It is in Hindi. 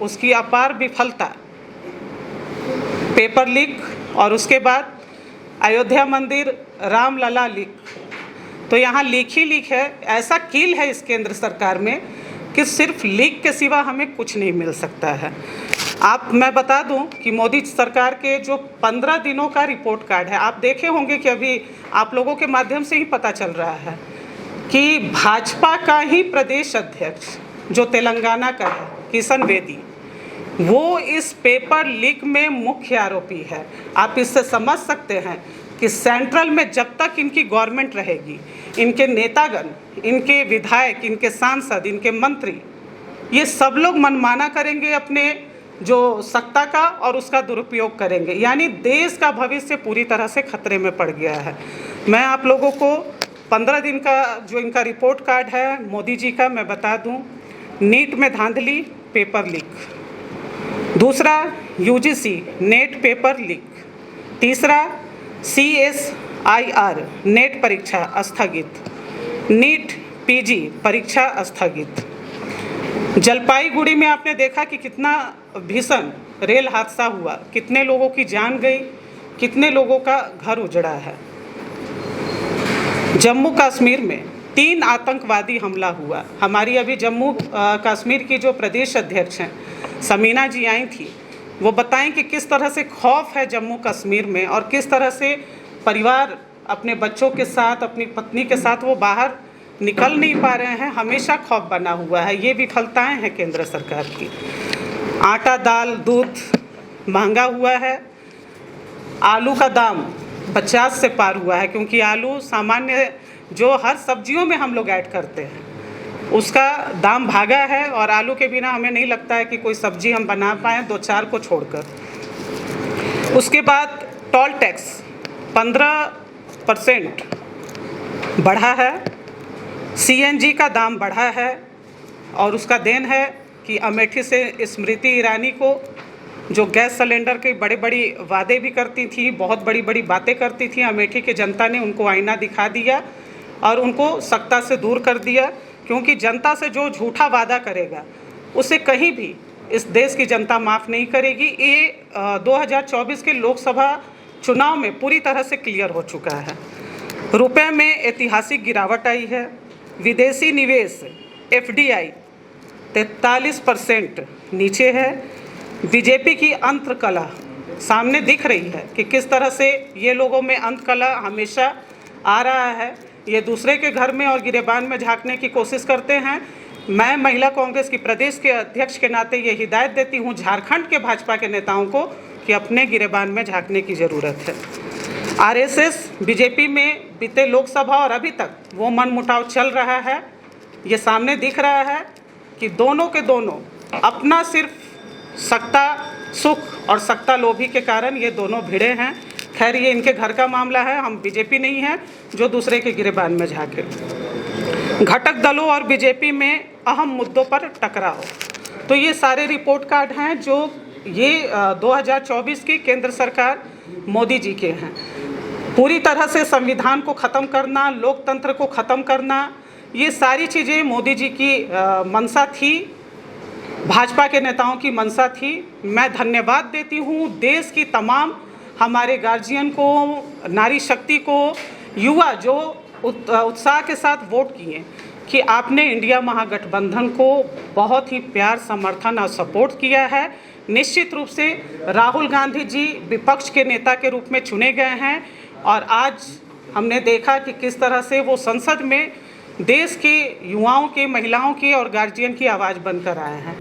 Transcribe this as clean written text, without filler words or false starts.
उसकी अपार विफलता, पेपर लीक और उसके बाद अयोध्या मंदिर रामलला लीक, तो यहाँ लीक ही लीक है। ऐसा कील है इस केंद्र सरकार में कि सिर्फ लीक के सिवा हमें कुछ नहीं मिल सकता है। मैं बता दूं कि मोदी सरकार के जो 15 दिनों का रिपोर्ट कार्ड है, आप देखे होंगे कि अभी आप लोगों के माध्यम से ही पता चल रहा है कि भाजपा का ही प्रदेश अध्यक्ष जो तेलंगाना का है, किशन बेदी, वो इस पेपर लीक में मुख्य आरोपी है। आप इससे समझ सकते हैं कि सेंट्रल में जब तक इनकी गवर्नमेंट रहेगी, इनके नेतागण, इनके विधायक, इनके सांसद, इनके मंत्री, ये सब लोग मनमाना करेंगे अपने जो सत्ता का और उसका दुरुपयोग करेंगे। यानी देश का भविष्य पूरी तरह से खतरे में पड़ गया है। मैं आप लोगों को 15 दिन का जो इनका रिपोर्ट कार्ड है मोदी जी का, मैं बता दूं, नीट में धांधली, पेपर लीक। दूसरा, यूजीसी नेट पेपर लीक। तीसरा, CSIR नेट परीक्षा स्थगित। नीट PG परीक्षा स्थगित। जलपाईगुड़ी में आपने देखा कि कितना भीषण रेल हादसा हुआ, कितने लोगों की जान गई, कितने लोगों का घर उजड़ा है। जम्मू कश्मीर में 3 आतंकवादी हमला हुआ। हमारी अभी जम्मू कश्मीर की जो प्रदेश अध्यक्ष हैं समीना जी आई थी, वो बताएं कि किस तरह से खौफ है जम्मू कश्मीर में और किस तरह से परिवार अपने बच्चों के साथ, अपनी पत्नी के साथ वो बाहर निकल नहीं पा रहे हैं, हमेशा खौफ बना हुआ है। ये विफलताएं हैं केंद्र सरकार की। आटा, दाल, दूध महंगा हुआ है। आलू का दाम 50 से पार हुआ है, क्योंकि आलू सामान्य जो हर सब्जियों में हम लोग ऐड करते हैं उसका दाम भागा है, और आलू के बिना हमें नहीं लगता है कि कोई सब्जी हम बना पाएँ 2-4 को छोड़कर। उसके बाद टोल टैक्स 15% बढ़ा है। CNG का दाम बढ़ा है, और उसका देन है कि अमेठी से स्मृति ईरानी को, जो गैस सिलेंडर के बड़े बड़ी वादे भी करती थी, बहुत बड़ी बड़ी बातें करती थी, अमेठी की जनता ने उनको आईना दिखा दिया और उनको सत्ता से दूर कर दिया। क्योंकि जनता से जो झूठा वादा करेगा उसे कहीं भी इस देश की जनता माफ़ नहीं करेगी। ये 2024 के लोकसभा चुनाव में पूरी तरह से क्लियर हो चुका है। रुपए में ऐतिहासिक गिरावट आई है। विदेशी निवेश FDI 43% नीचे है। बीजेपी की अंत कला सामने दिख रही है कि किस तरह से ये लोगों में अंत कला हमेशा आ रहा है। ये दूसरे के घर में और गिरेबान में झांकने की कोशिश करते हैं। मैं महिला कांग्रेस की प्रदेश के अध्यक्ष के नाते ये हिदायत देती हूँ झारखंड के भाजपा के नेताओं को कि अपने गिरेबान में झांकने की ज़रूरत है। RSS बीजेपी में बीते लोकसभा और अभी तक वो मनमुटाव चल रहा है। ये सामने दिख रहा है कि दोनों के दोनों अपना सिर्फ सत्ता सुख और सत्ता लोभी के कारण ये दोनों भिड़े हैं। खैर, ये इनके घर का मामला है, हम बीजेपी नहीं है जो दूसरे के गिरेबान में झांके। घटक दलों और बीजेपी में अहम मुद्दों पर टकराव, तो ये सारे रिपोर्ट कार्ड हैं जो ये 2024 की केंद्र सरकार मोदी जी के हैं। पूरी तरह से संविधान को ख़त्म करना, लोकतंत्र को ख़त्म करना, ये सारी चीज़ें मोदी जी की मंशा थी, भाजपा के नेताओं की मंशा थी। मैं धन्यवाद देती हूँ देश की तमाम हमारे गार्जियन को, नारी शक्ति को, युवा जो उत्साह के साथ वोट किए कि आपने इंडिया महागठबंधन को बहुत ही प्यार, समर्थन और सपोर्ट किया है। निश्चित रूप से राहुल गांधी जी विपक्ष के नेता के रूप में चुने गए हैं, और आज हमने देखा कि किस तरह से वो संसद में देश के युवाओं के, महिलाओं की और गार्जियन की आवाज़ बनकर आए हैं।